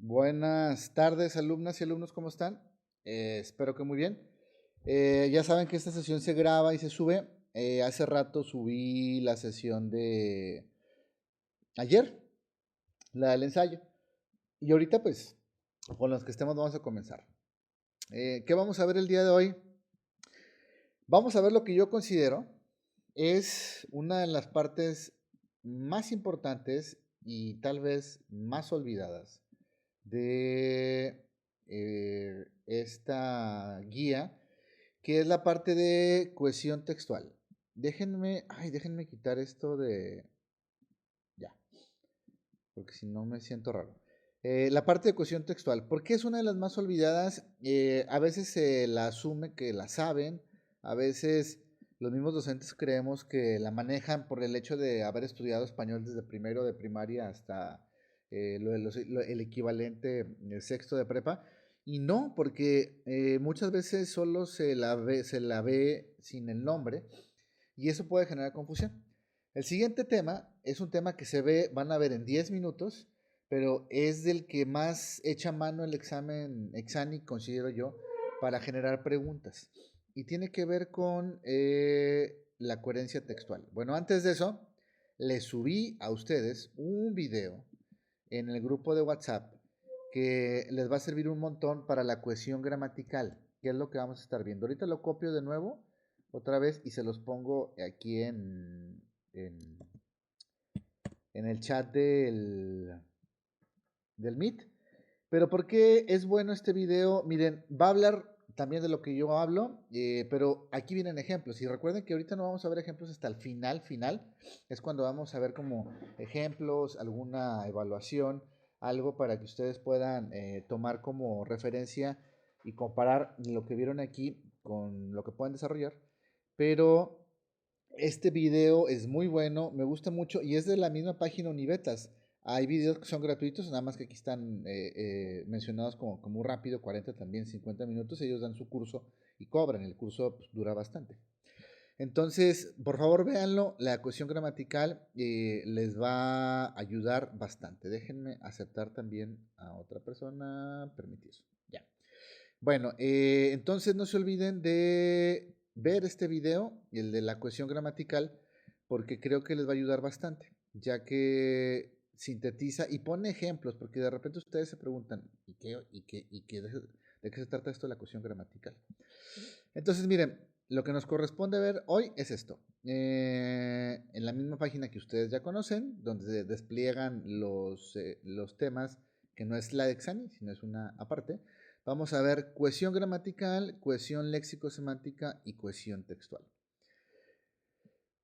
Buenas tardes, alumnas y alumnos, ¿cómo están? Espero que muy bien. Ya saben que esta sesión se graba y se sube. Hace rato subí la sesión de ayer, la del ensayo. Y ahorita, pues, con los que estemos vamos a comenzar. ¿Qué vamos a ver el día de hoy? Vamos a ver lo que yo considero es una de las partes más importantes y tal vez más olvidadas de esta guía, que es la parte de cohesión textual. Déjenme quitar esto de, ya, porque si no me siento raro. La parte de cohesión textual, porque es una de las más olvidadas. A veces se la asume que la saben, a veces los mismos docentes creemos que la manejan por el hecho de haber estudiado español desde primero de primaria hasta el equivalente sexto de prepa. Y no, porque muchas veces solo se la ve sin el nombre y eso puede generar confusión. El siguiente tema es un tema que van a ver en 10 minutos, pero es del que más echa mano el examen Exani, considero yo, para generar preguntas. Y tiene que ver con la coherencia textual. Bueno, antes de eso, les subí a ustedes un video en el grupo de WhatsApp que les va a servir un montón para la cohesión gramatical, que es lo que vamos a estar viendo. Ahorita lo copio de nuevo, otra vez, y se los pongo aquí en, en el chat del Meet. Pero ¿por qué es bueno este video? Miren, va a hablar también de lo que yo hablo, pero aquí vienen ejemplos. Y recuerden que ahorita no vamos a ver ejemplos hasta el final. Es cuando vamos a ver como ejemplos, alguna evaluación, algo para que ustedes puedan tomar como referencia y comparar lo que vieron aquí con lo que pueden desarrollar. Pero este video es muy bueno, me gusta mucho y es de la misma página Univetas. Hay videos que son gratuitos, nada más que aquí están mencionados como rápido, 40 también, 50 minutos. Ellos dan su curso y cobran. El curso pues, dura bastante. Entonces, por favor, véanlo. La cohesión gramatical les va a ayudar bastante. Déjenme aceptar también a otra persona. Permitir. Ya. Bueno, entonces no se olviden de ver este video, el de la cohesión gramatical, porque creo que les va a ayudar bastante, ya que sintetiza y pone ejemplos, porque de repente ustedes se preguntan, ¿de qué se trata esto de la cohesión gramatical? Entonces, miren, lo que nos corresponde ver hoy es esto. En la misma página que ustedes ya conocen, donde se despliegan los temas, que no es la de Exani, sino es una aparte, vamos a ver cohesión gramatical, cohesión léxico-semántica y cohesión textual.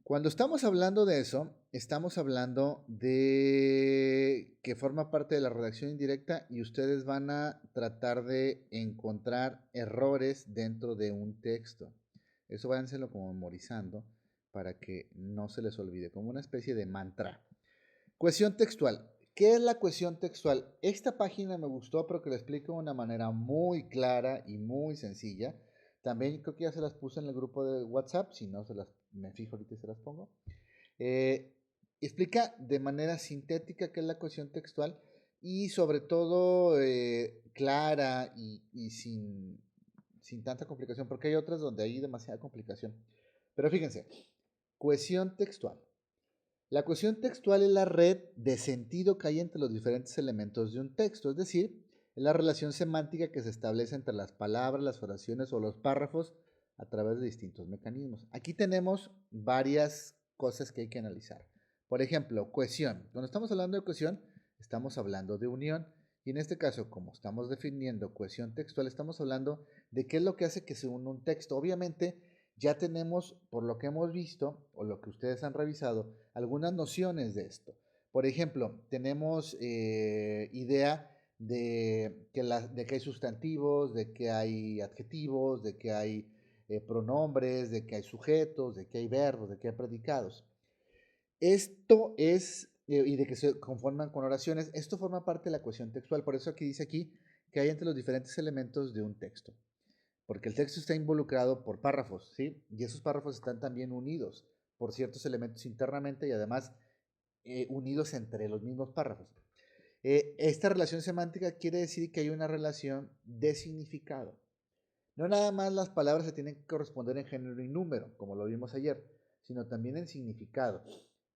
Cuando estamos hablando de eso, estamos hablando de que forma parte de la redacción indirecta y ustedes van a tratar de encontrar errores dentro de un texto. Eso váyanselo como memorizando para que no se les olvide, como una especie de mantra. Cohesión textual. ¿Qué es la cohesión textual? Esta página me gustó porque lo explico de una manera muy clara y muy sencilla. También creo que ya se las puse en el grupo de WhatsApp, si no me fijo ahorita y se las pongo. Eh, Explica de manera sintética qué es la cohesión textual y sobre todo clara y sin tanta complicación, porque hay otras donde hay demasiada complicación. Pero fíjense, cohesión textual. La cohesión textual es la red de sentido que hay entre los diferentes elementos de un texto, es decir, es la relación semántica que se establece entre las palabras, las oraciones o los párrafos a través de distintos mecanismos. Aquí tenemos varias cosas que hay que analizar. Por ejemplo, cohesión. Cuando estamos hablando de cohesión, estamos hablando de unión. Y en este caso, como estamos definiendo cohesión textual, estamos hablando de qué es lo que hace que se una un texto. Obviamente, ya tenemos, por lo que hemos visto o lo que ustedes han revisado, algunas nociones de esto. Por ejemplo, tenemos idea de que hay sustantivos, de que hay adjetivos, de que hay pronombres, de que hay sujetos, de que hay verbos, de que hay predicados. Esto es, y de que se conforman con oraciones, esto forma parte de la cohesión textual. Por eso aquí dice aquí que hay entre los diferentes elementos de un texto porque el texto está involucrado por párrafos, ¿sí? Y esos párrafos están también unidos por ciertos elementos internamente y además unidos entre los mismos párrafos. Esta relación semántica quiere decir que hay una relación de significado. No nada más las palabras se tienen que corresponder en género y número, como lo vimos ayer, sino también en significado,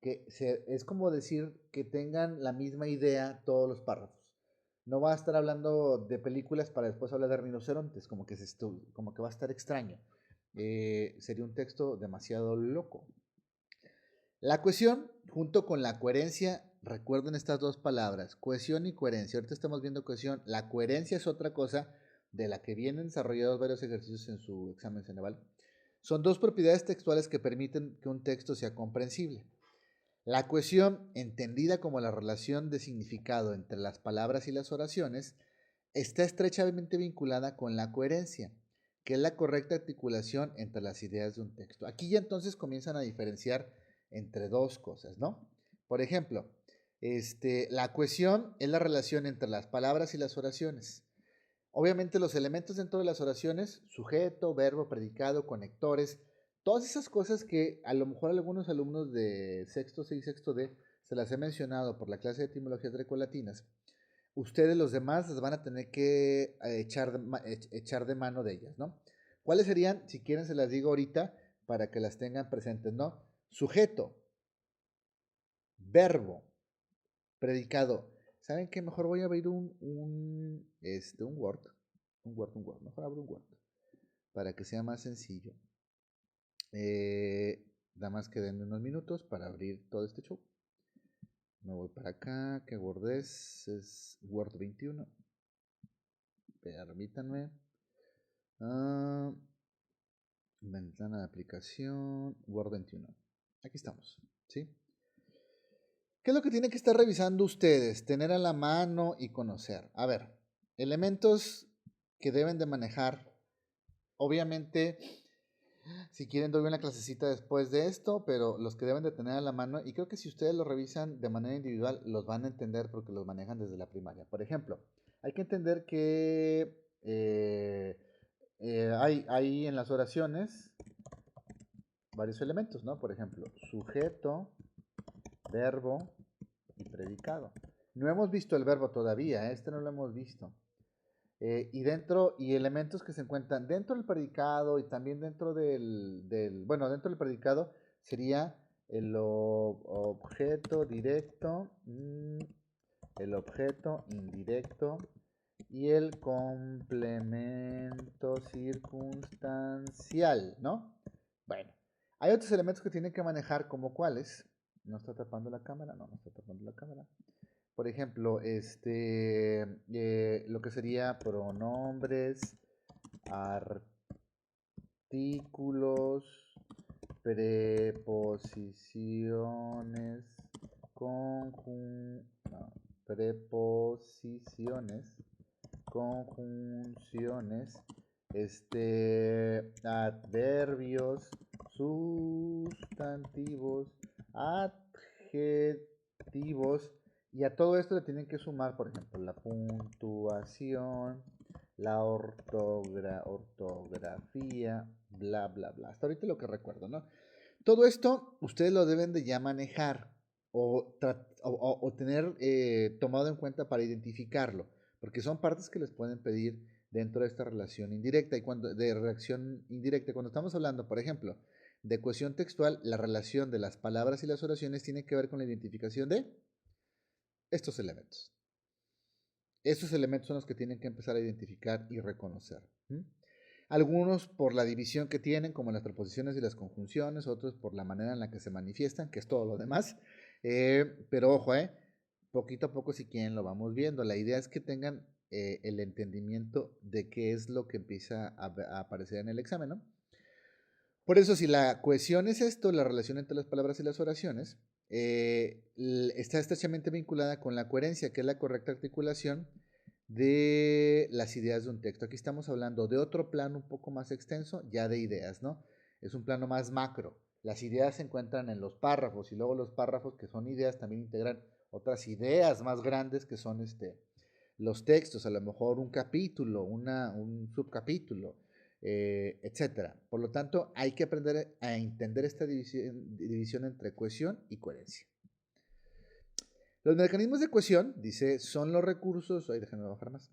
es como decir que tengan la misma idea todos los párrafos. No va a estar hablando de películas para después hablar de rinocerontes, como que va a estar extraño. Sería un texto demasiado loco. La cohesión, junto con la coherencia, recuerden estas dos palabras, cohesión y coherencia. Ahorita estamos viendo cohesión. La coherencia es otra cosa de la que vienen desarrollados varios ejercicios en su examen Ceneval. Son dos propiedades textuales que permiten que un texto sea comprensible. La cohesión, entendida como la relación de significado entre las palabras y las oraciones, está estrechamente vinculada con la coherencia, que es la correcta articulación entre las ideas de un texto. Aquí ya entonces comienzan a diferenciar entre dos cosas, ¿no? Por ejemplo, la cohesión es la relación entre las palabras y las oraciones. Obviamente los elementos dentro de las oraciones, sujeto, verbo, predicado, conectores, todas esas cosas que a lo mejor algunos alumnos de sexto C y sexto D se las he mencionado por la clase de etimologías grecolatinas, ustedes los demás les van a tener que echar de mano de ellas, ¿no? ¿Cuáles serían? Si quieren se las digo ahorita para que las tengan presentes, ¿no? Sujeto, verbo, predicado. ¿Saben qué? Mejor voy a abrir un Word. Un Word. Mejor abro un Word. Para que sea más sencillo. Nada más que denme unos minutos para abrir todo este show. Me voy para acá. ¿Qué Word es? Es Word 21. Permítanme. Ventana de aplicación. Word 21. Aquí estamos. ¿Sí? ¿Qué es lo que tienen que estar revisando ustedes? Tener a la mano y conocer. A ver, elementos que deben de manejar. Obviamente, si quieren doy una clasecita después de esto, pero los que deben de tener a la mano, y creo que si ustedes lo revisan de manera individual, los van a entender porque los manejan desde la primaria. Por ejemplo, hay que entender que hay en las oraciones varios elementos, ¿no? Por ejemplo, sujeto, verbo y predicado. No hemos visto el verbo todavía, este no lo hemos visto. Y elementos que se encuentran dentro del predicado y también dentro bueno, dentro del predicado sería el objeto directo, el objeto indirecto y el complemento circunstancial, ¿no? Bueno, hay otros elementos que tienen que manejar como cuáles. ¿No está tapando la cámara? No, no está tapando la cámara. Por ejemplo, lo que sería pronombres, artículos, preposiciones, preposiciones, conjunciones, adverbios, sustantivos, adjetivos, y a todo esto le tienen que sumar, por ejemplo, la puntuación, la ortografía, bla, bla, bla. Hasta ahorita lo que recuerdo, ¿no? Todo esto ustedes lo deben de ya manejar o tener tomado en cuenta para identificarlo, porque son partes que les pueden pedir dentro de esta relación indirecta. Y de relación indirecta, cuando estamos hablando, por ejemplo, de cohesión textual, la relación de las palabras y las oraciones tiene que ver con la identificación de estos elementos. Estos elementos son los que tienen que empezar a identificar y reconocer. Algunos por la división que tienen, como las preposiciones y las conjunciones, otros por la manera en la que se manifiestan, que es todo lo demás. Pero ojo, poquito a poco si quieren lo vamos viendo. La idea es que tengan el entendimiento de qué es lo que empieza a aparecer en el examen, ¿no? Por eso, si la cohesión es esto, la relación entre las palabras y las oraciones, está estrechamente vinculada con la coherencia, que es la correcta articulación de las ideas de un texto. Aquí estamos hablando de otro plano un poco más extenso, ya de ideas, ¿no? Es un plano más macro. Las ideas se encuentran en los párrafos y luego los párrafos que son ideas también integran otras ideas más grandes que son los textos, a lo mejor un capítulo, un subcapítulo, etcétera. Por lo tanto, hay que aprender a entender esta división entre cohesión y coherencia. Los mecanismos de cohesión, dice, son los recursos, ahí déjenme bajar más,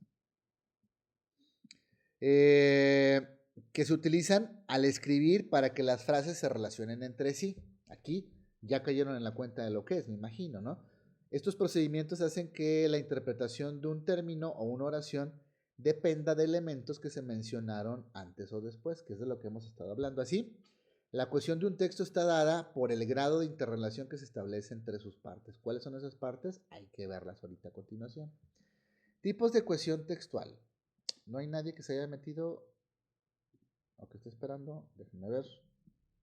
que se utilizan al escribir para que las frases se relacionen entre sí. Aquí ya cayeron en la cuenta de lo que es, me imagino, ¿no? Estos procedimientos hacen que la interpretación de un término o una oración dependa de elementos que se mencionaron antes o después, que es de lo que hemos estado hablando. Así, la cohesión de un texto está dada por el grado de interrelación que se establece entre sus partes. ¿Cuáles son esas partes? Hay que verlas ahorita a continuación. Tipos de cohesión textual. No hay nadie que se haya metido o que esté esperando. Déjenme ver.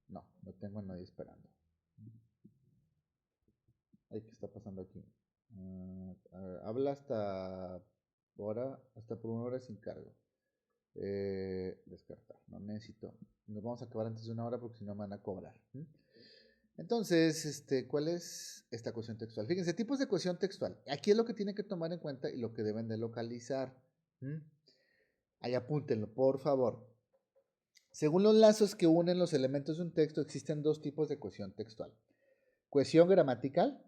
No, no tengo a nadie esperando. Ay, ¿qué está pasando aquí? Habla hasta por 1 hora sin cargo. Descartar, no necesito. Nos vamos a acabar antes de 1 hora porque si no me van a cobrar. Entonces, ¿cuál es esta cohesión textual? Fíjense, tipos de cohesión textual. Aquí es lo que tienen que tomar en cuenta y lo que deben de localizar. Ahí apúntenlo, por favor. Según los lazos que unen los elementos de un texto, existen 2 tipos de cohesión textual. Cohesión gramatical.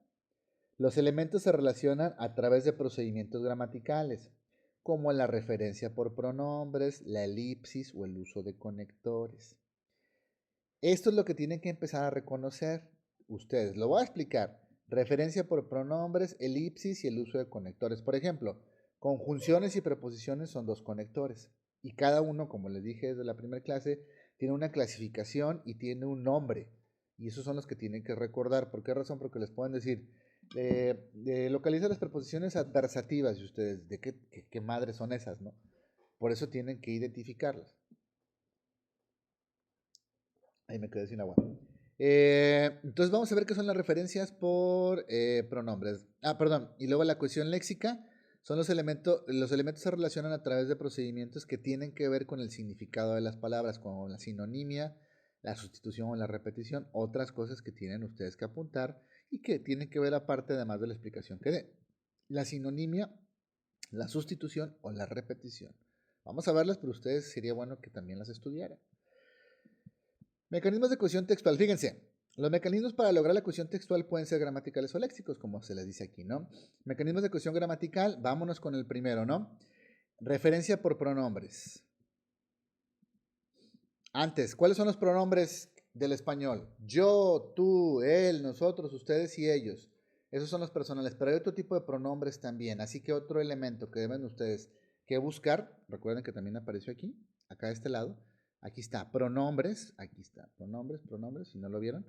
Los elementos se relacionan a través de procedimientos gramaticales, como la referencia por pronombres, la elipsis o el uso de conectores. Esto es lo que tienen que empezar a reconocer ustedes. Lo voy a explicar. Referencia por pronombres, elipsis y el uso de conectores. Por ejemplo, conjunciones y preposiciones son 2 conectores. Y cada uno, como les dije desde la primera clase, tiene una clasificación y tiene un nombre. Y esos son los que tienen que recordar. ¿Por qué razón? Porque les pueden decir, localiza las preposiciones adversativas y ustedes, ¿de qué madres son esas, no? Por eso tienen que identificarlas. Ahí me quedé sin agua. Entonces vamos a ver qué son las referencias por pronombres. Perdón. Y luego la cohesión léxica son los elementos se relacionan a través de procedimientos que tienen que ver con el significado de las palabras, como la sinonimia, la sustitución o la repetición, otras cosas que tienen ustedes que apuntar y que tienen que ver aparte además de la explicación que dé. La sinonimia, la sustitución o la repetición. Vamos a verlas, pero ustedes sería bueno que también las estudiaran. Mecanismos de cohesión textual. Fíjense, los mecanismos para lograr la cohesión textual pueden ser gramaticales o léxicos, como se les dice aquí, ¿no? Mecanismos de cohesión gramatical, vámonos con el primero, ¿no? Referencia por pronombres. Antes, ¿cuáles son los pronombres del español? Yo, tú, él, nosotros, ustedes y ellos. Esos son los personales, pero hay otro tipo de pronombres también. Así que otro elemento que deben ustedes que buscar, recuerden que también apareció aquí, acá de este lado. Aquí está, pronombres, aquí está, pronombres, si no lo vieron.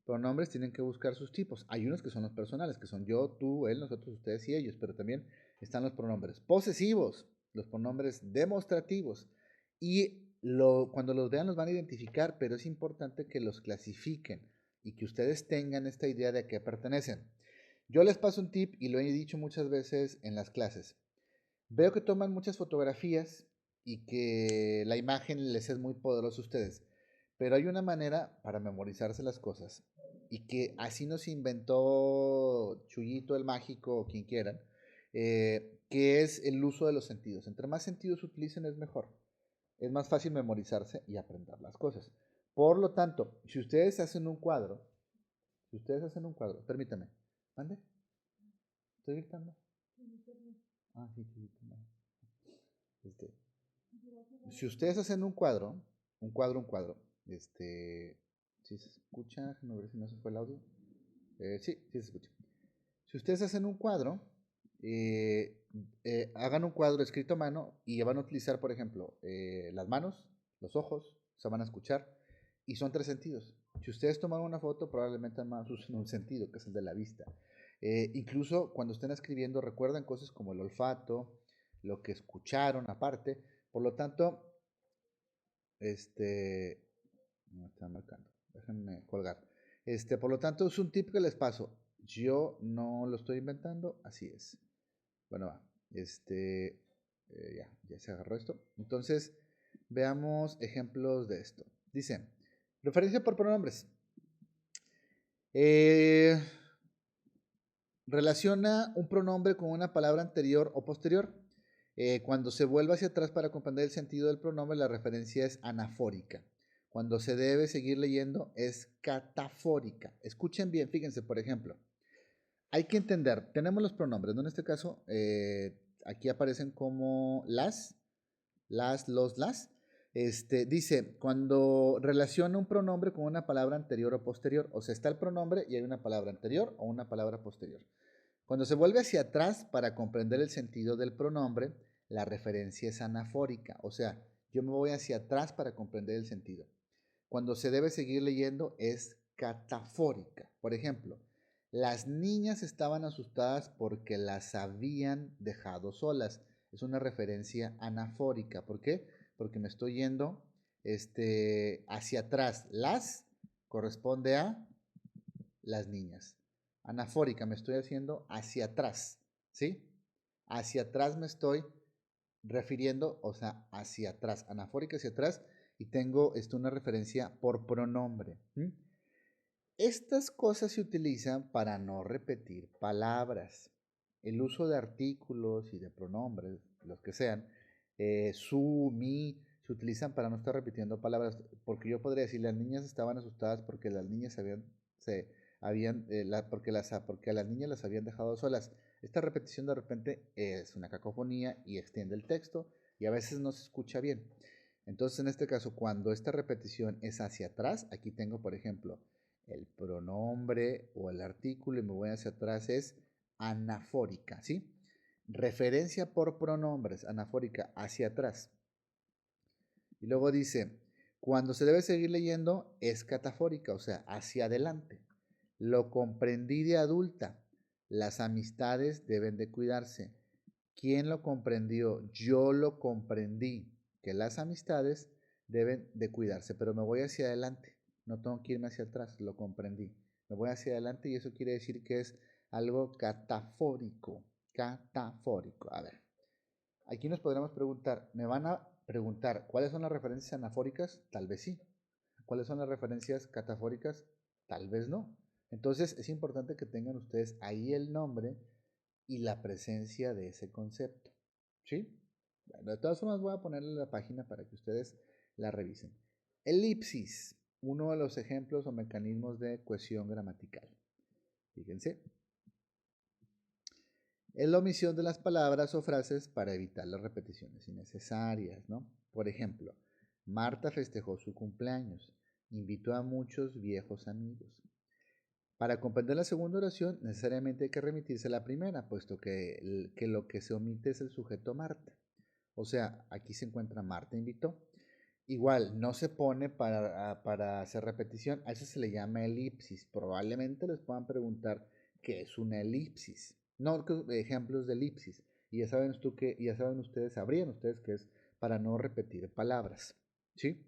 Pronombres tienen que buscar sus tipos. Hay unos que son los personales, que son yo, tú, él, nosotros, ustedes y ellos, pero también están los pronombres posesivos, los pronombres demostrativos. Y cuando los vean los van a identificar, pero es importante que los clasifiquen y que ustedes tengan esta idea de a qué pertenecen. Yo les paso un tip y lo he dicho muchas veces en las clases. Veo que toman muchas fotografías y que la imagen les es muy poderosa a ustedes, pero hay una manera para memorizarse las cosas y que así nos inventó Chuyito el Mágico o quien quieran, que es el uso de los sentidos. Entre más sentidos utilicen es mejor. Es más fácil memorizarse y aprender las cosas. Por lo tanto, si ustedes hacen un cuadro, permítame, ¿mande? ¿Estoy dictando? Sí, si ustedes hacen un cuadro, si se escucha, déjenme ver si no se fue el audio. Sí se escucha. Si ustedes hacen un cuadro, hagan un cuadro escrito a mano y van a utilizar, por ejemplo, las manos, los ojos, se van a escuchar y son 3 sentidos. Si ustedes toman una foto, probablemente más usen un sentido, que es el de la vista. Incluso cuando estén escribiendo, recuerden cosas como el olfato, lo que escucharon aparte. Por lo tanto, me están marcando, déjenme colgar. Por lo tanto, es un tip que les paso. Yo no lo estoy inventando, así es. Bueno, va. Ya se agarró esto. Entonces, veamos ejemplos de esto. Dice, referencia por pronombres. Relaciona un pronombre con una palabra anterior o posterior. Cuando se vuelve hacia atrás para comprender el sentido del pronombre, la referencia es anafórica. Cuando se debe seguir leyendo es catafórica. Escuchen bien, fíjense, por ejemplo. hay que entender, tenemos los pronombres, ¿no? En este caso, aquí aparecen como los, las. Dice, cuando relaciona un pronombre con una palabra anterior o posterior, o sea, está el pronombre y hay una palabra anterior o una palabra posterior. Cuando se vuelve hacia atrás para comprender el sentido del pronombre, la referencia es anafórica, o sea, yo me voy hacia atrás para comprender el sentido. Cuando se debe seguir leyendo es catafórica. Por ejemplo, las niñas estaban asustadas porque las habían dejado solas. Es una referencia anafórica. ¿Por qué? Porque me estoy yendo hacia atrás. Las corresponde a las niñas. Anafórica, me estoy haciendo hacia atrás. ¿Sí? Hacia atrás me estoy refiriendo, o sea, hacia atrás. Anafórica hacia atrás. Y tengo una referencia por pronombre. Estas cosas se utilizan para no repetir palabras. El uso de artículos y de pronombres, los que sean, su, mi, se utilizan para no estar repitiendo palabras, porque yo podría decir, las niñas estaban asustadas porque las niñas porque a las niñas las habían dejado solas. Esta repetición de repente es una cacofonía y extiende el texto y a veces no se escucha bien. Entonces, en este caso, cuando esta repetición es hacia atrás, aquí tengo, por ejemplo, el pronombre o el artículo y me voy hacia atrás, es anafórica, ¿sí? Referencia por pronombres, anafórica, hacia atrás. Y luego dice, cuando se debe seguir leyendo, es catafórica, o sea, hacia adelante. Lo comprendí de adulta. Las amistades deben de cuidarse. ¿Quién lo comprendió? Yo lo comprendí, que las amistades deben de cuidarse, pero me voy hacia adelante, no tengo que irme hacia atrás, lo comprendí. Me voy hacia adelante y eso quiere decir que es algo catafórico, catafórico. A ver, aquí nos podremos preguntar, ¿me van a preguntar cuáles son las referencias anafóricas? Tal vez sí. ¿Cuáles son las referencias catafóricas? Tal vez no. Entonces es importante que tengan ustedes ahí el nombre y la presencia de ese concepto. ¿Sí? Bueno, de todas formas voy a ponerle la página para que ustedes la revisen. Elipsis, uno de los ejemplos o mecanismos de cohesión gramatical. Fíjense. Es la omisión de las palabras o frases para evitar las repeticiones innecesarias, ¿no? Por ejemplo, Marta festejó su cumpleaños, invitó a muchos viejos amigos. Para comprender la segunda oración, necesariamente hay que remitirse a la primera, puesto que lo que se omite es el sujeto Marta. O sea, aquí se encuentra Marta invitó. Igual, no se pone para hacer repetición, a eso se le llama elipsis. Probablemente les puedan preguntar qué es una elipsis. No ejemplos de elipsis. Y ya saben ustedes, sabrían ustedes que es para no repetir palabras. ¿Sí?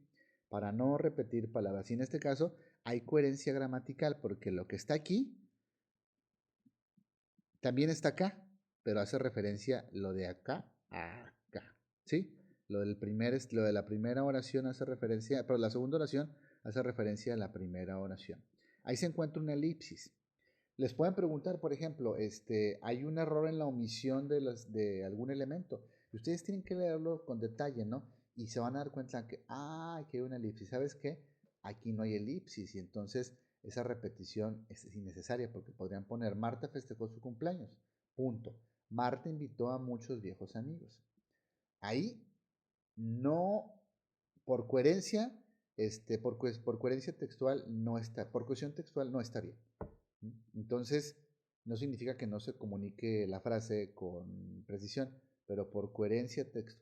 Para no repetir palabras. Y en este caso hay coherencia gramatical porque lo que está aquí también está acá, pero hace referencia lo de acá a acá. ¿Sí? Lo de la primera oración hace referencia, pero la segunda oración hace referencia a la primera oración. Ahí se encuentra una elipsis. Les pueden preguntar, por ejemplo, hay un error en la omisión de algún elemento. Y ustedes tienen que leerlo con detalle, ¿no? Y se van a dar cuenta que, aquí hay una elipsis. ¿Sabes qué? Aquí no hay elipsis. Y entonces esa repetición es innecesaria porque podrían poner, Marta festejó su cumpleaños. Punto. Marta invitó a muchos viejos amigos. Ahí no, por coherencia, por coherencia textual no está, por cohesión textual no está bien. Entonces, no significa que no se comunique la frase con precisión, pero por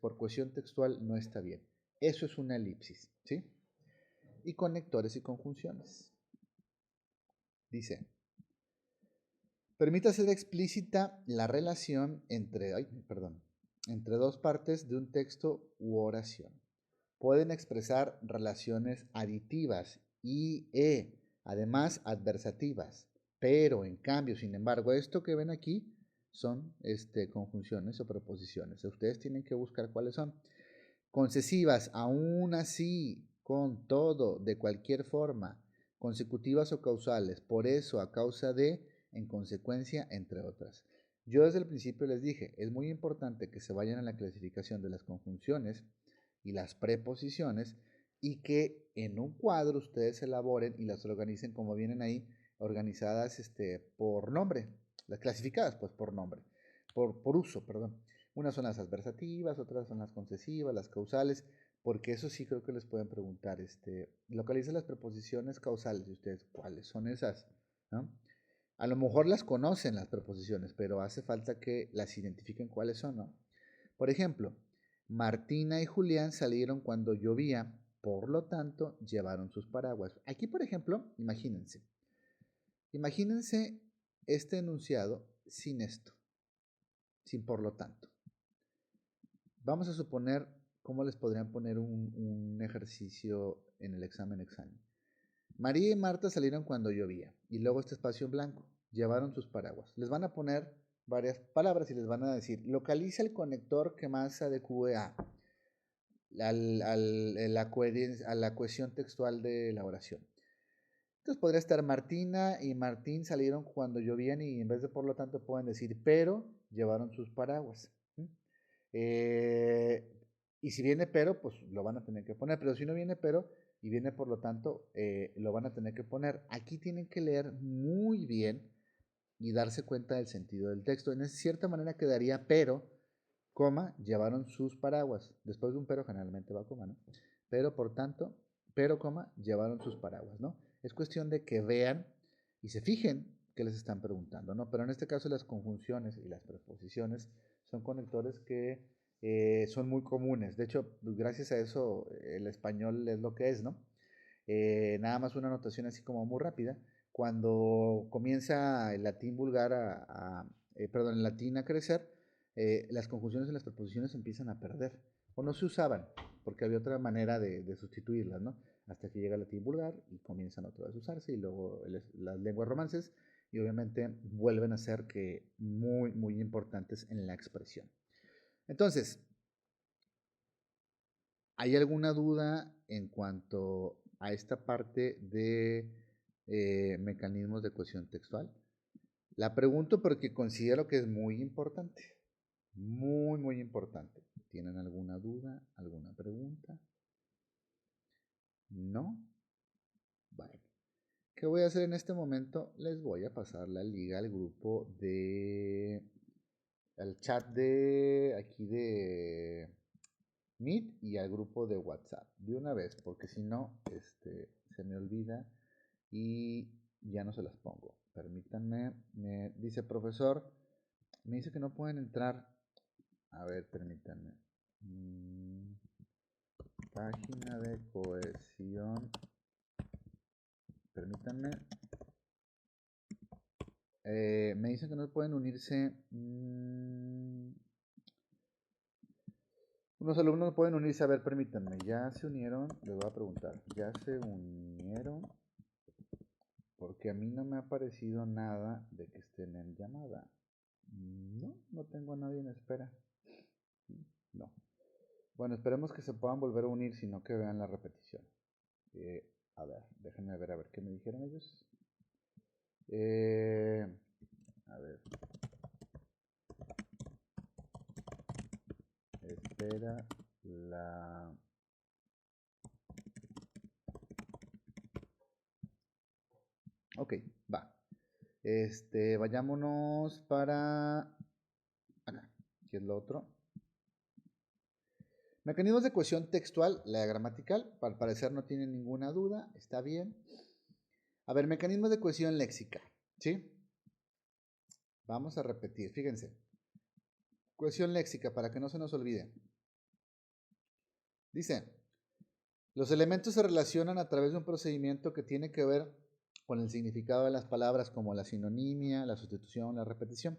por cohesión textual no está bien. Eso es una elipsis, ¿sí? Y conectores y conjunciones. Dice, permite hacer explícita la relación entre dos partes de un texto u oración. Pueden expresar relaciones aditivas además adversativas. Pero, en cambio, sin embargo, esto que ven aquí son conjunciones o preposiciones. Ustedes tienen que buscar cuáles son. Concesivas, aún así, con todo, de cualquier forma. Consecutivas o causales, por eso, a causa de, en consecuencia, entre otras. Yo desde el principio les dije, es muy importante que se vayan a la clasificación de las conjunciones y las preposiciones y que en un cuadro ustedes elaboren y las organicen como vienen ahí, organizadas por nombre. las clasificadas pues por nombre, por uso, perdón. Unas son las adversativas, otras son las concesivas, las causales, porque eso sí creo que les pueden preguntar, localiza las preposiciones causales y ustedes, ¿cuáles son esas? ¿No? A lo mejor las conocen las preposiciones, pero hace falta que las identifiquen cuáles son, ¿no? Por ejemplo, Martina y Julián salieron cuando llovía, por lo tanto, llevaron sus paraguas. Aquí, por ejemplo, imagínense este enunciado sin esto, sin por lo tanto. Vamos a suponer cómo les podrían poner un ejercicio en el examen. María y Marta salieron cuando llovía y luego este espacio en blanco. Llevaron sus paraguas. Les van a poner varias palabras y les van a decir, localiza el conector que más se adecue a la cohesión textual de la oración. Entonces podría estar Martina y Martín salieron cuando llovían y en vez de por lo tanto pueden decir, pero llevaron sus paraguas. Y si viene pero, pues lo van a tener que poner, pero si no viene pero y viene por lo tanto, lo van a tener que poner. Aquí tienen que leer muy bien y darse cuenta del sentido del texto. En cierta manera quedaría pero, coma, llevaron sus paraguas. Después de un pero generalmente va coma, ¿no? Pero por tanto, pero, coma, llevaron sus paraguas, ¿no? Es cuestión de que vean y se fijen qué les están preguntando, ¿no? Pero en este caso las conjunciones y las preposiciones son conectores que son muy comunes. De hecho, gracias a eso el español es lo que es, ¿no? Nada más una anotación así como muy rápida. Cuando comienza el latín vulgar perdón, el latín a crecer, las conjunciones y las preposiciones empiezan a perder o no se usaban porque había otra manera de sustituirlas, ¿no? Hasta que llega el latín vulgar y comienzan otra vez a usarse y luego las lenguas romances y obviamente vuelven a ser que muy, muy importantes en la expresión. Entonces, ¿hay alguna duda en cuanto a esta parte de mecanismos de cohesión textual? La pregunto porque considero que es muy importante. Muy, muy importante. ¿Tienen alguna duda? ¿Alguna pregunta? ¿No? Bueno. ¿Qué voy a hacer en este momento? Les voy a pasar la liga al grupo al chat de aquí de Meet y al grupo de WhatsApp de una vez, porque si no, se me olvida y ya no se las pongo. Permítanme, me dice profesor, me dice que no pueden entrar. A ver, permítanme. Página de cohesión. Permítanme. Me dicen que no pueden unirse. Unos alumnos no pueden unirse. A ver, permítanme. ¿Ya se unieron? Les voy a preguntar. ¿Ya se unieron? Porque a mí no me ha aparecido nada de que estén en llamada. No, no tengo a nadie en espera. No. Bueno, esperemos que se puedan volver a unir, sino que vean la repetición. A ver, déjenme ver a ver qué me dijeron ellos. A ver. Espera la... Ok, va. Vayámonos para acá, que es lo otro. Mecanismos de cohesión textual, la gramatical, al parecer no tiene ninguna duda, está bien. A ver, mecanismos de cohesión léxica, ¿sí? Vamos a repetir, fíjense. Cohesión léxica, para que no se nos olvide. Dice, los elementos se relacionan a través de un procedimiento que tiene que ver con el significado de las palabras como la sinonimia, la sustitución, la repetición.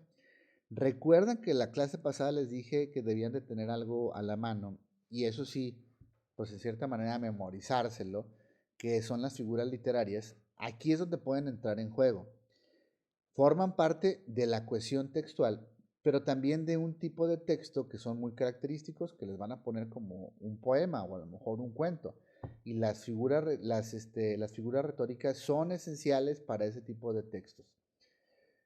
Recuerdan que la clase pasada les dije que debían de tener algo a la mano y eso sí, pues en cierta manera memorizárselo, que son las figuras literarias. Aquí es donde pueden entrar en juego. Forman parte de la cohesión textual, pero también de un tipo de texto que son muy característicos, que les van a poner como un poema o a lo mejor un cuento. Y las figuras retóricas son esenciales para ese tipo de textos.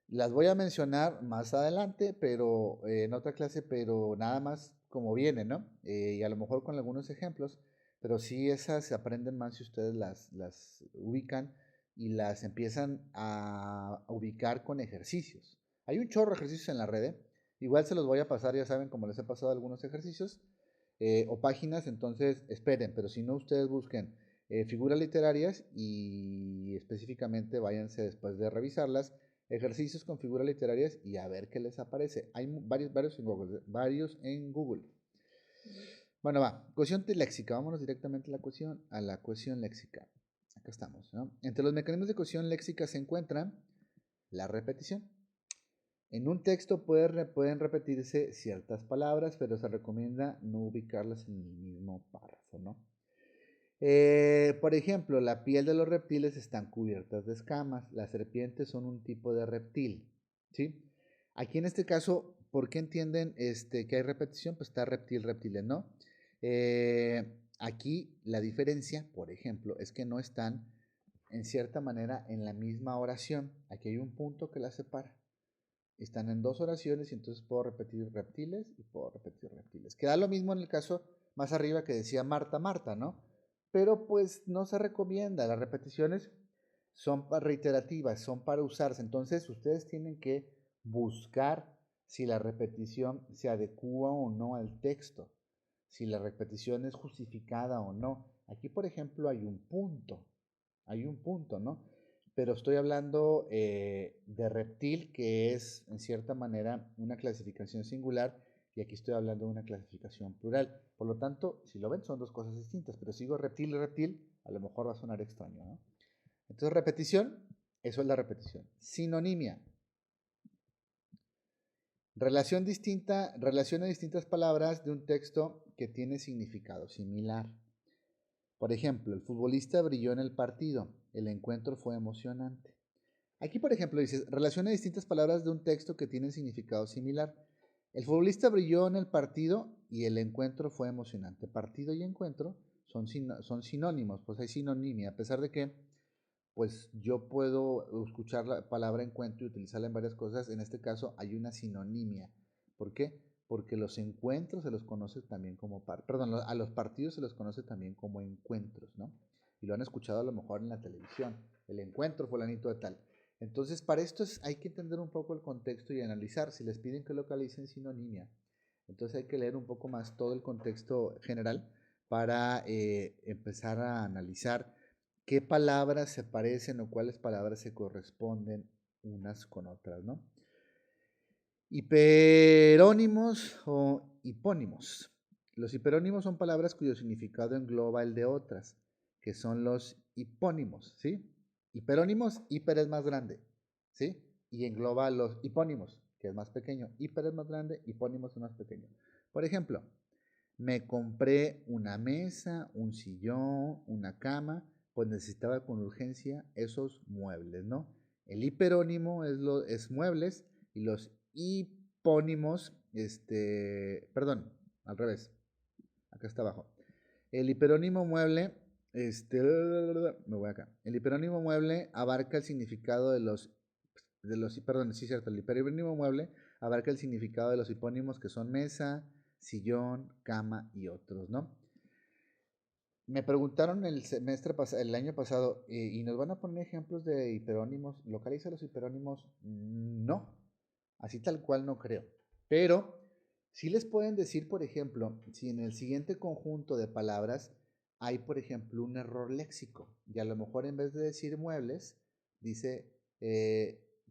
Las voy a mencionar más adelante, pero en otra clase, pero nada más como viene, ¿no? Y a lo mejor con algunos ejemplos, pero sí esas se aprenden más si ustedes las ubican y las empiezan a ubicar con ejercicios. Hay un chorro de ejercicios en la red, ¿eh? Igual se los voy a pasar, ya saben, como les he pasado algunos ejercicios o páginas, entonces esperen, pero si no, ustedes busquen figuras literarias y específicamente váyanse después de revisarlas, ejercicios con figuras literarias y a ver qué les aparece. Hay varios en Google, varios en Google. Bueno, va, cohesión léxica, vámonos directamente a la cohesión léxica. Acá estamos, ¿no? Entre los mecanismos de cohesión léxica se encuentran la repetición. En un texto pueden repetirse ciertas palabras, pero se recomienda no ubicarlas en el mismo párrafo, ¿no? Por ejemplo, la piel de los reptiles están cubiertas de escamas. Las serpientes son un tipo de reptil, ¿sí? Aquí en este caso, ¿por qué entienden que hay repetición? Pues está reptil, reptiles, ¿no? Aquí la diferencia, por ejemplo, es que no están en cierta manera en la misma oración. Aquí hay un punto que las separa. Están en dos oraciones y entonces puedo repetir reptiles y puedo repetir reptiles. Queda lo mismo en el caso más arriba que decía Marta, Marta, ¿no? Pero pues no se recomienda. Las repeticiones son reiterativas, son para usarse. Entonces ustedes tienen que buscar si la repetición se adecua o no al texto, si la repetición es justificada o no. Aquí, por ejemplo, hay un punto, ¿no? Pero estoy hablando de reptil, que es en cierta manera una clasificación singular, y aquí estoy hablando de una clasificación plural. Por lo tanto, si lo ven, son dos cosas distintas, pero si digo reptil y reptil, a lo mejor va a sonar extraño, ¿no? Entonces, repetición, eso es la repetición. Sinonimia. Relaciona distintas palabras de un texto que tiene significado similar. Por ejemplo, el futbolista brilló en el partido. El encuentro fue emocionante. Aquí, por ejemplo, dices, relaciona distintas palabras de un texto que tienen significado similar. El futbolista brilló en el partido y el encuentro fue emocionante. Partido y encuentro son sinónimos, pues hay sinonimia, a pesar de que pues yo puedo escuchar la palabra encuentro y utilizarla en varias cosas. En este caso hay una sinonimia. ¿Por qué? Porque los encuentros se los conoce también como, perdón, a los partidos se los conoce también como encuentros, ¿no? Y lo han escuchado a lo mejor en la televisión. El encuentro fulanito de tal. Entonces, para esto hay que entender un poco el contexto y analizar. Si les piden que localicen sinonimia, entonces hay que leer un poco más todo el contexto general para empezar a analizar qué palabras se parecen o cuáles palabras se corresponden unas con otras, ¿no? Hiperónimos o hipónimos. Los hiperónimos son palabras cuyo significado engloba el de otras, que son los hipónimos, ¿sí? Hiperónimos, hiper es más grande, ¿sí? Y engloba los hipónimos, que es más pequeño. Hiper es más grande, hipónimos es más pequeño. Por ejemplo, me compré una mesa, un sillón, una cama, pues necesitaba con urgencia esos muebles, ¿no? El hiperónimo es muebles y los hipónimos, perdón, al revés, acá está abajo. El hiperónimo mueble, me voy acá. El hiperónimo mueble abarca el significado perdón, sí, cierto, el hiperónimo mueble abarca el significado de los hipónimos que son mesa, sillón, cama y otros, ¿no? Me preguntaron el año pasado, ¿y nos van a poner ejemplos de hiperónimos? ¿Localiza los hiperónimos? No, así tal cual no creo. Pero sí les pueden decir, por ejemplo, si en el siguiente conjunto de palabras hay, por ejemplo, un error léxico, y a lo mejor en vez de decir muebles, dice,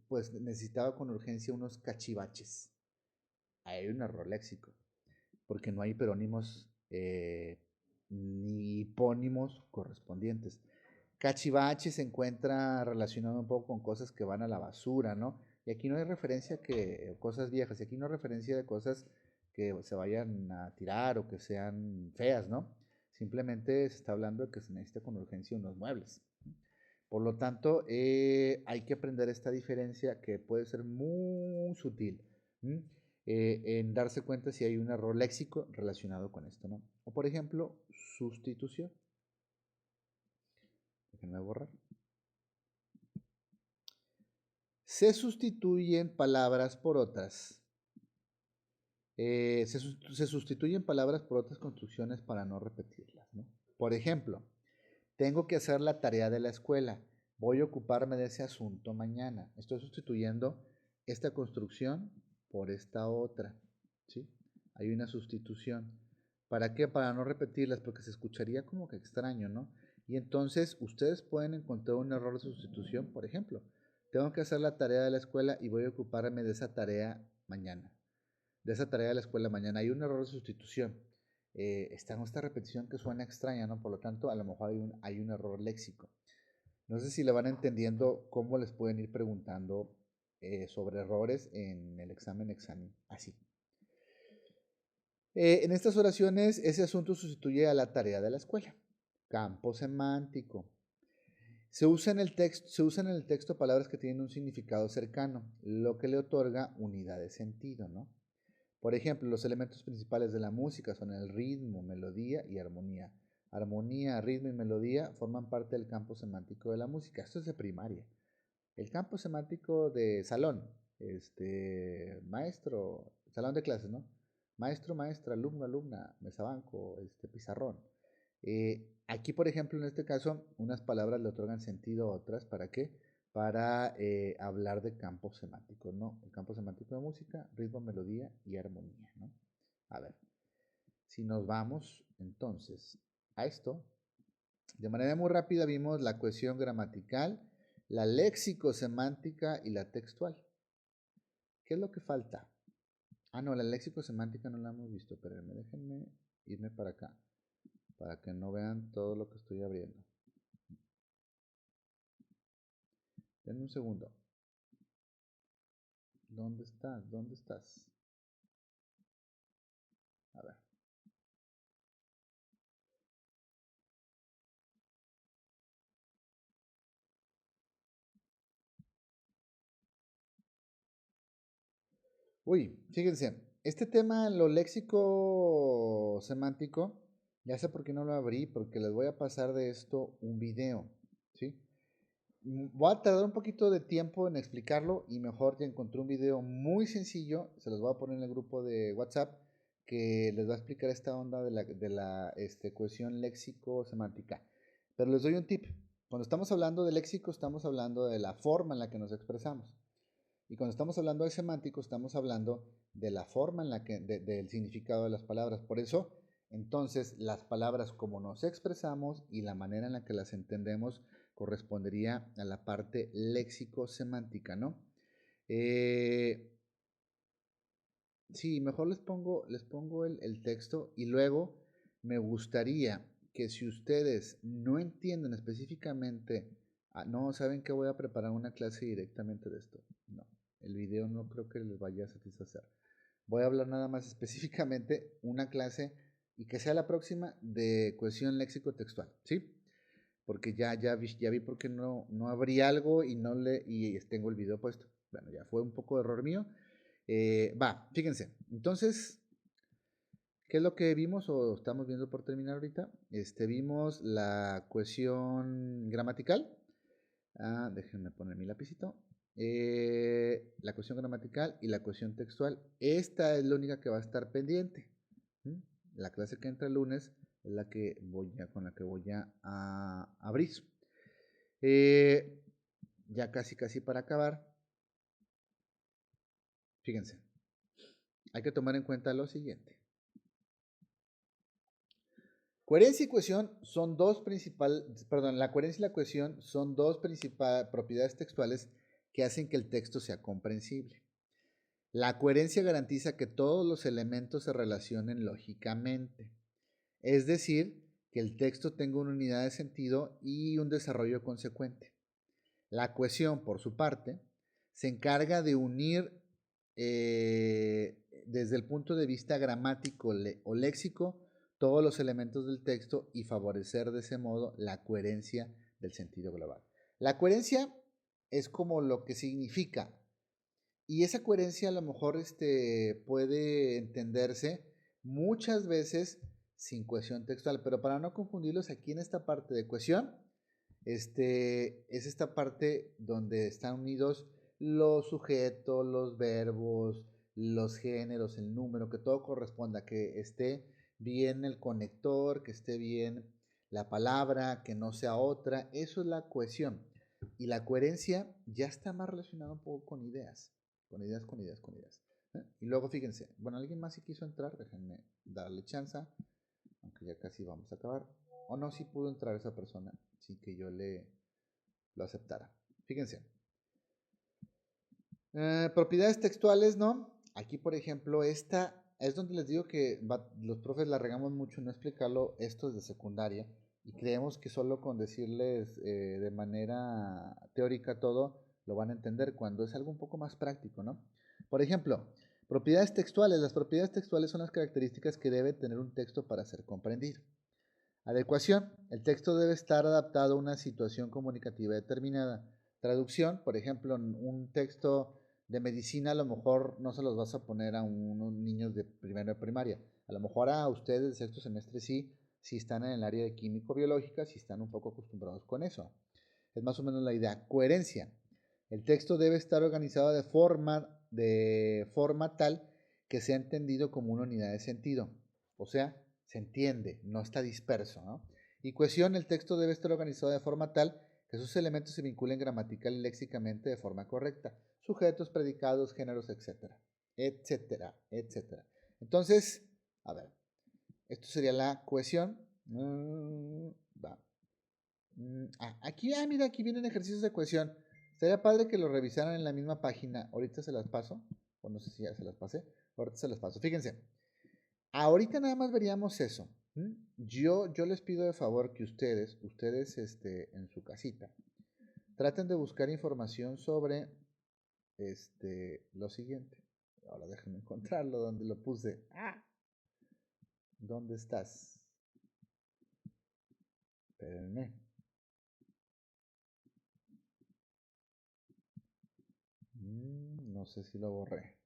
pues necesitaba con urgencia unos cachivaches. Hay un error léxico porque no hay hiperónimos ni hipónimos correspondientes. Cachivache se encuentra relacionado un poco con cosas que van a la basura, ¿no? Y aquí no hay referencia que cosas viejas, y aquí no hay referencia de cosas que se vayan a tirar o que sean feas, ¿no? Simplemente se está hablando de que se necesita con urgencia unos muebles. Por lo tanto, hay que aprender esta diferencia que puede ser muy sutil en darse cuenta si hay un error léxico relacionado con esto, ¿no? O por ejemplo, sustitución. Déjenme borrar. Se sustituyen palabras por otras. Se sustituyen palabras por otras construcciones para no repetirlas, ¿no? Por ejemplo, tengo que hacer la tarea de la escuela. Voy a ocuparme de ese asunto mañana. Estoy sustituyendo esta construcción por esta otra, ¿sí? Hay una sustitución. ¿Para qué? Para no repetirlas, porque se escucharía como que extraño, ¿no? Y entonces ustedes pueden encontrar un error de sustitución, por ejemplo. Tengo que hacer la tarea de la escuela y voy a ocuparme de esa tarea mañana. De esa tarea de la escuela mañana. Hay un error de sustitución. Está en esta repetición que suena extraña, ¿no? Por lo tanto, a lo mejor hay un error léxico. No sé si le van entendiendo cómo les pueden ir preguntando sobre errores en el examen. Así. En estas oraciones, ese asunto sustituye a la tarea de la escuela. Campo semántico. Se usan en el texto palabras que tienen un significado cercano, lo que le otorga unidad de sentido, ¿no? Por ejemplo, los elementos principales de la música son el ritmo, melodía y armonía. Armonía, ritmo y melodía forman parte del campo semántico de la música. Esto es de primaria. El campo semántico de salón, maestro, salón de clases, ¿no? Maestro, maestra, alumno, alumna, mesabanco, pizarrón. Aquí, por ejemplo, en este caso, unas palabras le otorgan sentido a otras. ¿Para qué? Para hablar de campos semánticos, ¿no? El campo semántico de música, ritmo, melodía y armonía, ¿no? A ver, si nos vamos entonces a esto, de manera muy rápida vimos la cohesión gramatical, la léxico-semántica y la textual. ¿Qué es lo que falta? Ah, no, la léxico-semántica no la hemos visto, pero déjenme irme para acá, para que no vean todo lo que estoy abriendo. Denme un segundo. ¿Dónde estás? ¿Dónde estás? A ver. Uy, fíjense, este tema, lo léxico semántico, ya sé por qué no lo abrí, porque les voy a pasar de esto un video, ¿sí? Voy a tardar un poquito de tiempo en explicarlo y mejor ya encontré un video muy sencillo, se los voy a poner en el grupo de WhatsApp, que les va a explicar esta onda de la cohesión léxico-semántica. Pero les doy un tip. Cuando estamos hablando de léxico, estamos hablando de la forma en la que nos expresamos. Y cuando estamos hablando de semántico, estamos hablando de la forma en la que, del significado de las palabras. Por eso, entonces, las palabras como nos expresamos y la manera en la que las entendemos correspondería a la parte léxico-semántica, ¿no? Sí, mejor les pongo el texto y luego me gustaría que si ustedes no entienden específicamente, no, saben que voy a preparar una clase directamente de esto. No, el video no creo que les vaya a satisfacer. Voy a hablar nada más específicamente una clase y que sea la próxima de cohesión léxico-textual, ¿sí? Porque ya vi por qué no abrí algo y tengo el video puesto. Bueno, ya fue un poco de error mío. Fíjense. Entonces, ¿qué es lo que vimos o estamos viendo por terminar ahorita? Vimos la cohesión gramatical. Déjenme poner mi lapicito. La cohesión gramatical y la cohesión textual. Esta es la única que va a estar pendiente. ¿Mm? La clase que entra el lunes es con la que voy a abrir. Ya casi para acabar. Fíjense. Hay que tomar en cuenta lo siguiente. Coherencia y cohesión son la coherencia y la cohesión son dos principales propiedades textuales que hacen que el texto sea comprensible. La coherencia garantiza que todos los elementos se relacionen lógicamente, es decir, que el texto tenga una unidad de sentido y un desarrollo consecuente. La cohesión, por su parte, se encarga de unir desde el punto de vista gramático o léxico todos los elementos del texto y favorecer de ese modo la coherencia del sentido global. La coherencia es como lo que significa, y esa coherencia a lo mejor puede entenderse muchas veces sin cohesión textual, pero para no confundirlos, aquí en esta parte de cohesión es esta parte donde están unidos los sujetos, los verbos, los géneros, el número, que todo corresponda, que esté bien el conector, que esté bien la palabra, que no sea otra. Eso es la cohesión. Y la coherencia ya está más relacionada un poco con ideas. Y luego fíjense, bueno, alguien más si quiso entrar, déjenme darle chance, aunque ya casi vamos a acabar. O no, si pudo entrar esa persona sin que yo lo aceptara. Fíjense. Propiedades textuales, ¿no? Aquí, por ejemplo, esta es donde les digo que los profes la regamos mucho en no explicarlo esto desde secundaria y creemos que solo con decirles de manera teórica todo lo van a entender cuando es algo un poco más práctico, ¿no? Por ejemplo, propiedades textuales. Las propiedades textuales son las características que debe tener un texto para ser comprendido. Adecuación. El texto debe estar adaptado a una situación comunicativa determinada. Traducción. Por ejemplo, un texto de medicina a lo mejor no se los vas a poner a unos niños de primero de primaria. A lo mejor a ustedes de sexto semestre sí, si están en el área de químico-biológica, si están un poco acostumbrados con eso. Es más o menos la idea. Coherencia. El texto debe estar organizado de forma tal que sea entendido como una unidad de sentido. O sea, se entiende, no está disperso, ¿no? Y cohesión, el texto debe estar organizado de forma tal que sus elementos se vinculen gramatical y léxicamente de forma correcta. Sujetos, predicados, géneros, etcétera. Etcétera, etcétera. Entonces, a ver, esto sería la cohesión. Aquí, mira, aquí vienen ejercicios de cohesión. Sería padre que lo revisaran en la misma página. Ahorita se las paso. O no sé si ya se las pasé. Ahorita se las paso. Fíjense. Ahorita nada más veríamos eso. Yo les pido de favor que ustedes en su casita, traten de buscar información sobre lo siguiente. Ahora déjenme encontrarlo donde lo puse. ¿Dónde estás? Espérenme. No sé si lo borré.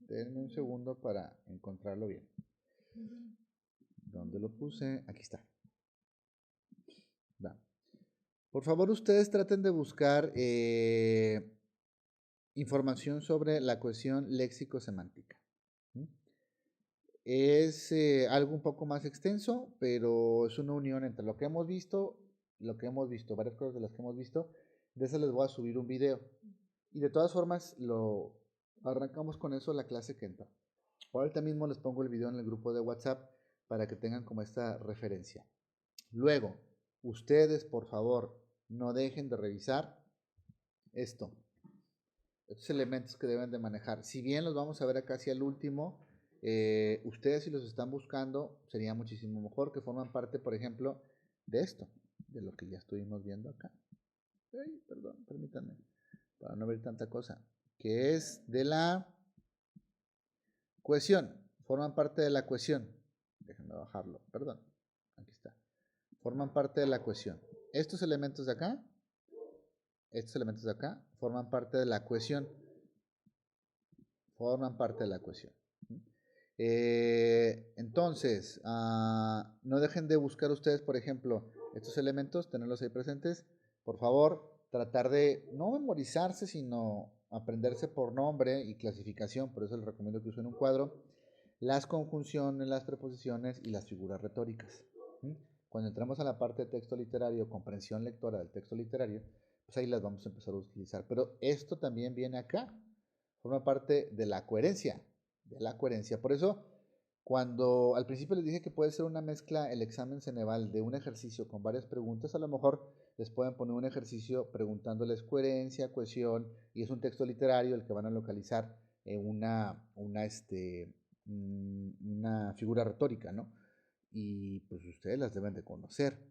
Denme un segundo para encontrarlo bien. ¿Dónde lo puse? Aquí está. Va. Por favor, ustedes traten de buscar información sobre la cohesión léxico-semántica. Es algo un poco más extenso, pero es una unión entre lo que hemos visto, varias cosas de las que hemos visto. De eso les voy a subir un video. Y de todas formas, lo arrancamos con eso la clase que entra. Ahorita mismo les pongo el video en el grupo de WhatsApp para que tengan como esta referencia. Luego, ustedes, por favor, no dejen de revisar estos elementos que deben de manejar. Si bien los vamos a ver acá hacia el último, ustedes si los están buscando, sería muchísimo mejor que forman parte, por ejemplo, de esto, de lo que ya estuvimos viendo acá. Ay, perdón, permítanme, para no ver tanta cosa, que es de la cohesión, forman parte de la cohesión. Déjenme bajarlo, perdón, aquí está. Forman parte de la cohesión. Estos elementos de acá forman parte de la cohesión. Forman parte de la cohesión. Entonces, no dejen de buscar ustedes, por ejemplo, estos elementos, tenerlos ahí presentes. Por favor, tratar de no memorizarse, sino aprenderse por nombre y clasificación. Por eso les recomiendo que usen un cuadro. Las conjunciones, las preposiciones y las figuras retóricas. Cuando entramos a la parte de texto literario, comprensión lectora del texto literario, pues ahí las vamos a empezar a utilizar. Pero esto también viene acá, forma parte de la coherencia. Por eso, cuando al principio les dije que puede ser una mezcla el examen Ceneval de un ejercicio con varias preguntas, a lo mejor les pueden poner un ejercicio preguntándoles coherencia, cohesión, y es un texto literario el que van a localizar una figura retórica, ¿no? Y pues ustedes las deben de conocer.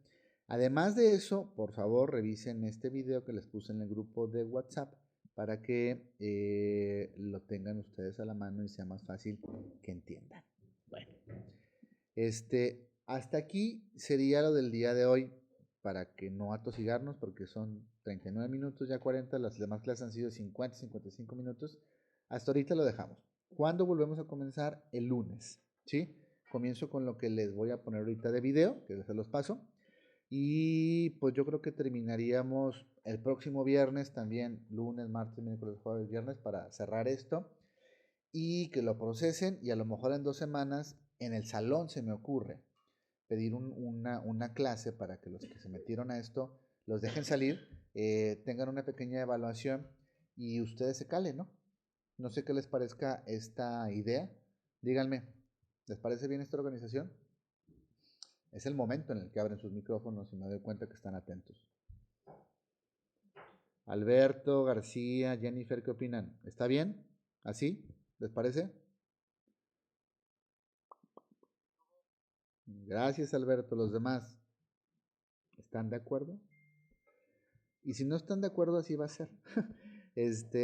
Además de eso, por favor revisen este video que les puse en el grupo de WhatsApp para que lo tengan ustedes a la mano y sea más fácil que entiendan. Bueno, hasta aquí sería lo del día de hoy, para que no atosigarnos, porque son 39 minutos, ya 40, las demás clases han sido 50, 55 minutos. Hasta ahorita lo dejamos. ¿Cuándo volvemos a comenzar? El lunes, ¿sí? Comienzo con lo que les voy a poner ahorita de video, que se los paso. Y pues yo creo que terminaríamos el próximo viernes también, lunes, martes, miércoles, jueves, viernes, para cerrar esto y que lo procesen. Y a lo mejor en 2 semanas en el salón se me ocurre pedir una clase para que los que se metieron a esto los dejen salir, tengan una pequeña evaluación y ustedes se calen, ¿no? No sé qué les parezca esta idea. Díganme, ¿les parece bien esta organización? Es el momento en el que abren sus micrófonos y me doy cuenta que están atentos. Alberto, García, Jennifer, ¿qué opinan? ¿Está bien? ¿Así? ¿Les parece? Gracias, Alberto. ¿Los demás están de acuerdo? Y si no están de acuerdo, así va a ser.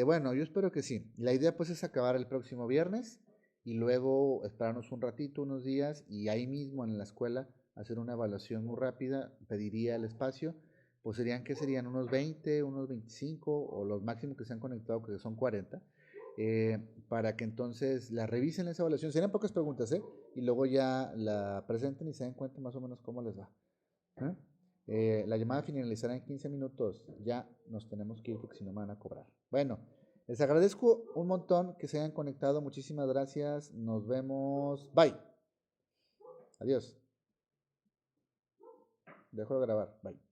Bueno, yo espero que sí. La idea pues es acabar el próximo viernes y luego esperarnos un ratito, unos días y ahí mismo en la escuela hacer una evaluación muy rápida. Pediría el espacio, pues serían unos 20, unos 25 o los máximos que se han conectado, que son 40, para que entonces la revisen esa evaluación. Serían pocas preguntas, ¿eh? Y luego ya la presenten y se den cuenta más o menos cómo les va. ¿Eh? La llamada finalizará en 15 minutos. Ya nos tenemos que ir porque si no me van a cobrar. Bueno, les agradezco un montón que se hayan conectado. Muchísimas gracias. Nos vemos. Bye. Adiós. Dejo de grabar. Bye.